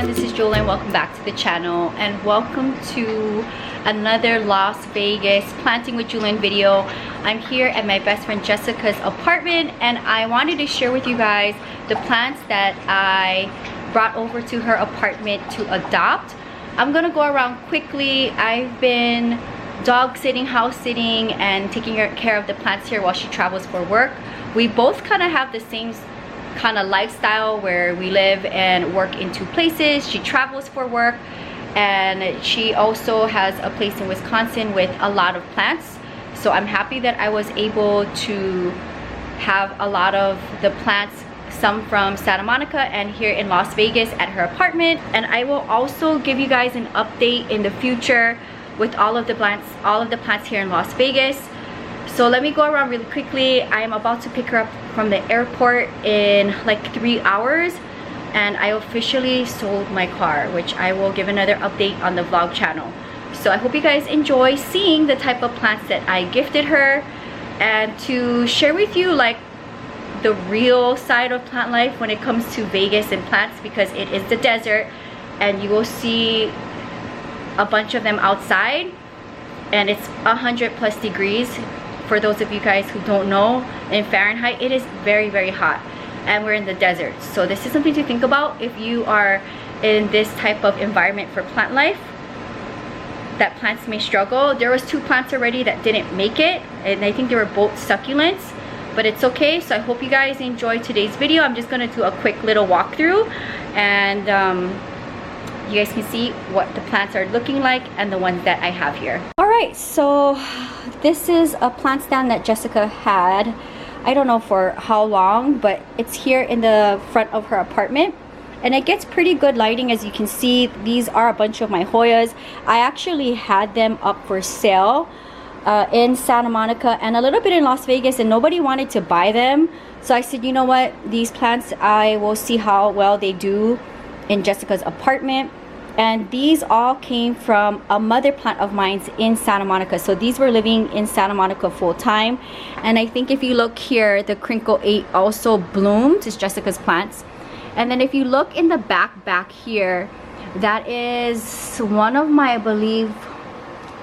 everyone, this is Jewelyn. Welcome back to the channel and welcome to another Las Vegas planting with Jewelyn video. I'm here at my best friend Jessica's apartment and I wanted to share with you guys the plants that I brought over to her apartment to adopt. I'm gonna go around quickly. I've been dog sitting, house sitting, and taking care of the plants here while she travels for work. We both kind of have the same kind of lifestyle where we live and work in two places. She travels for work and she also has a place in Wisconsin with a lot of plants. So I'm happy that I was able to have a lot of the plants, some from Santa Monica and here in Las Vegas at her apartment. And I will also give you guys an update in the future with all of the plants here in Las Vegas. So let me go around really quickly. I am about to pick her up from the airport in like 3 hours and I officially sold my car, which I will give another update on the vlog channel. So I hope you guys enjoy seeing the type of plants that I gifted her and to share with you like the real side of plant life when it comes to Vegas and plants, because it is the desert and you will see a bunch of them outside and it's 100+ degrees. For those of you guys who don't know, in Fahrenheit it is very, very hot and we're in the desert. So this is something to think about if you are in this type of environment for plant life, that plants may struggle. There was 2 plants already that didn't make it and I think they were both succulents, but it's okay. So I hope you guys enjoy today's video. I'm just going to do a quick little walkthrough and you guys can see what the plants are looking like and the ones that I have here. Alright, so this is a plant stand that Jessica had. I don't know for how long, but it's here in the front of her apartment. And it gets pretty good lighting, as you can see. These are a bunch of my Hoyas. I actually had them up for sale in Santa Monica and a little bit in Las Vegas and nobody wanted to buy them. So I said, you know what, these plants, I will see how well they do in Jessica's apartment. And these all came from a mother plant of mine in Santa Monica. So these were living in Santa Monica full time. And I think if you look here, the Crinkle 8 also bloomed. It's Jessica's plants. And then if you look in the back here, that is one of my, I believe,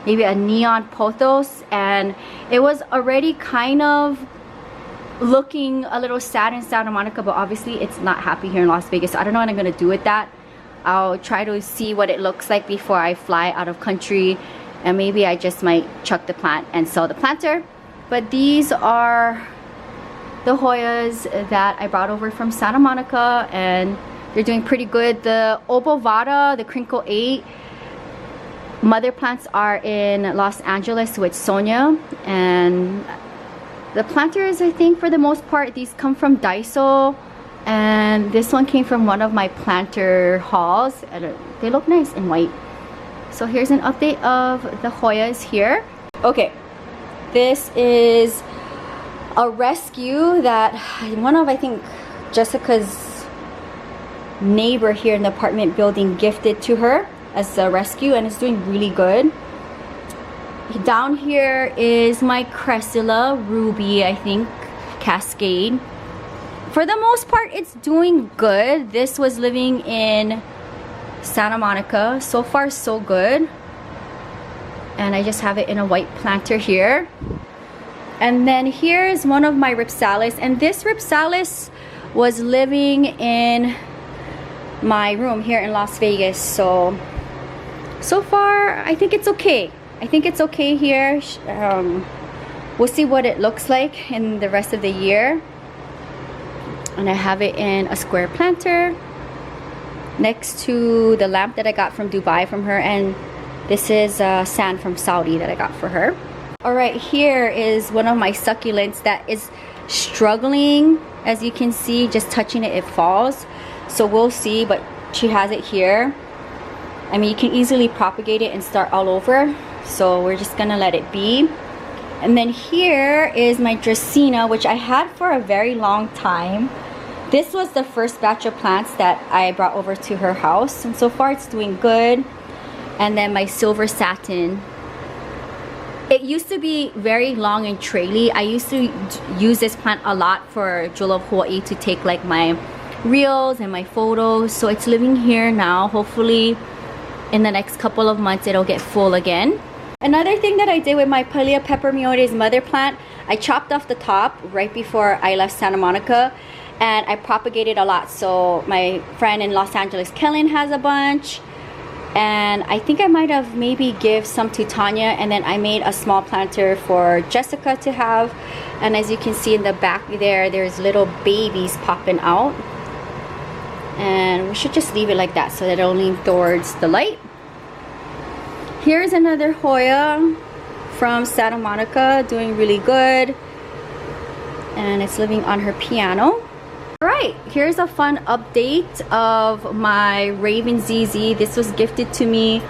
maybe a neon pothos. And it was already kind of looking a little sad in Santa Monica, but obviously it's not happy here in Las Vegas. So I don't know what I'm gonna do with that. I'll try to see what it looks like before I fly out of country, and maybe I just might chuck the plant and sell the planter. But these are the Hoyas that I brought over from Santa Monica and they're doing pretty good. The Obovata, the Crinkle 8 mother plants are in Los Angeles with Sonia, and the planters, I think for the most part, these come from Daiso, and this one came from one of my planter hauls and they look nice in white. So here's an update of the Hoyas here. Okay, this is a rescue that one of, I think, Jessica's neighbor here in the apartment building gifted to her as a rescue, and it's doing really good. Down here is my Cressula Ruby, I think, Cascade. For the most part, it's doing good. This was living in Santa Monica. So far, so good. And I just have it in a white planter here. And then here is one of my Ripsalis. And this Ripsalis was living in my room here in Las Vegas. So far, I think it's okay. I think it's okay here. We'll see what it looks like in the rest of the year. And I have it in a square planter next to the lamp that I got from Dubai from her, and this is sand from Saudi that I got for her. Alright, here is one of my succulents that is struggling. As you can see, just touching it, it falls. So we'll see, but she has it here. I mean, you can easily propagate it and start all over. So we're just gonna let it be. And then here is my Dracaena, which I had for a very long time. This was the first batch of plants that I brought over to her house, and so far it's doing good. And then my Silver Satin. It used to be very long and traily. I used to use this plant a lot for Jewel of Hawaii to take like my reels and my photos. So it's living here now. Hopefully in the next couple of months it'll get full again. Another thing that I did with my Pilea peperomioides mother plant, I chopped off the top right before I left Santa Monica, and I propagated a lot. So my friend in Los Angeles, Kellen, has a bunch, and I think I might have maybe give some to Tanya, and then I made a small planter for Jessica to have. And as you can see in the back there, there's little babies popping out, and we should just leave it like that so that it'll lean towards the light. Here's another Hoya from Santa Monica, doing really good, and it's living on her piano. Alright, here's a fun update of my Raven ZZ. This was gifted to me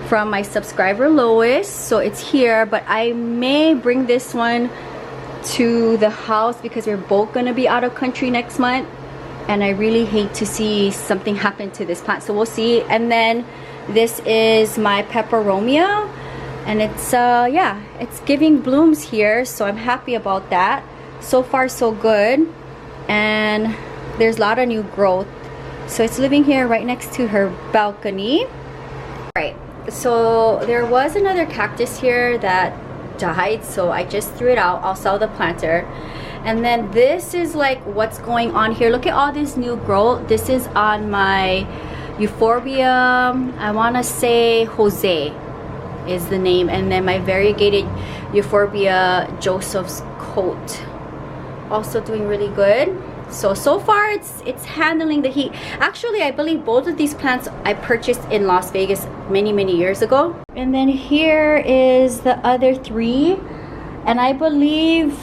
from my subscriber Lois, so it's here, but I may bring this one to the house because we're both gonna be out of country next month, and I really hate to see something happen to this plant, so we'll see. And then this is my peperomia, and it's yeah, it's giving blooms here, so I'm happy about that. So far so good, and there's a lot of new growth, so it's living here right next to her balcony. Right, so there was another cactus here that died, so I just threw it out. I'll sell the planter. And then this is like what's going on here. Look at all this new growth. This is on my Euphoria, I want to say Jose is the name, and then my variegated Euphoria Joseph's coat, also doing really good. So far it's handling the heat. Actually, I believe both of these plants I purchased in Las Vegas many years ago. And then here is the other three, and I believe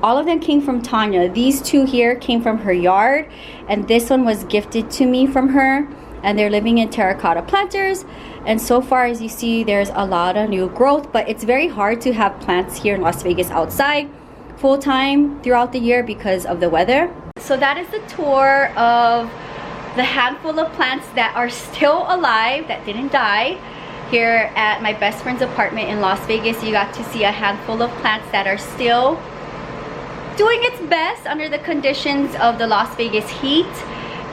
all of them came from Tanya. These two here came from her yard, and this one was gifted to me from her, and they're living in terracotta planters. And so far, as you see, there's a lot of new growth, but it's very hard to have plants here in Las Vegas outside full-time throughout the year because of the weather. So that is the tour of the handful of plants that are still alive, that didn't die, here at my best friend's apartment in Las Vegas. You got to see a handful of plants that are still doing its best under the conditions of the Las Vegas heat,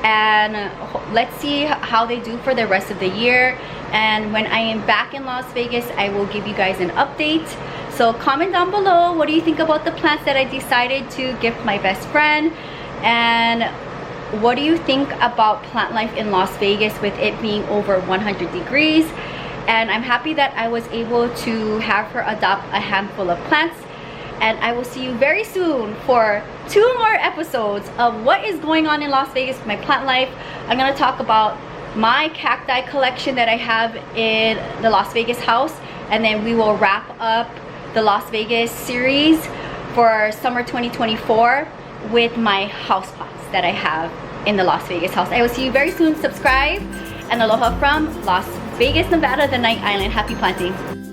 and let's see how they do for the rest of the year. And when I am back in Las Vegas, I will give you guys an update. So comment down below, what do you think about the plants that I decided to gift my best friend, and what do you think about plant life in Las Vegas with it being over 100 degrees? And I'm happy that I was able to have her adopt a handful of plants. And I will see you very soon for 2 more episodes of what is going on in Las Vegas with my plant life. I'm going to talk about my cacti collection that I have in the Las Vegas house, and then we will wrap up the Las Vegas series for summer 2024 with my house plants that I have in the Las Vegas house. I will see you very soon. Subscribe, and aloha from Las Vegas, Nevada, the Night Island. Happy planting.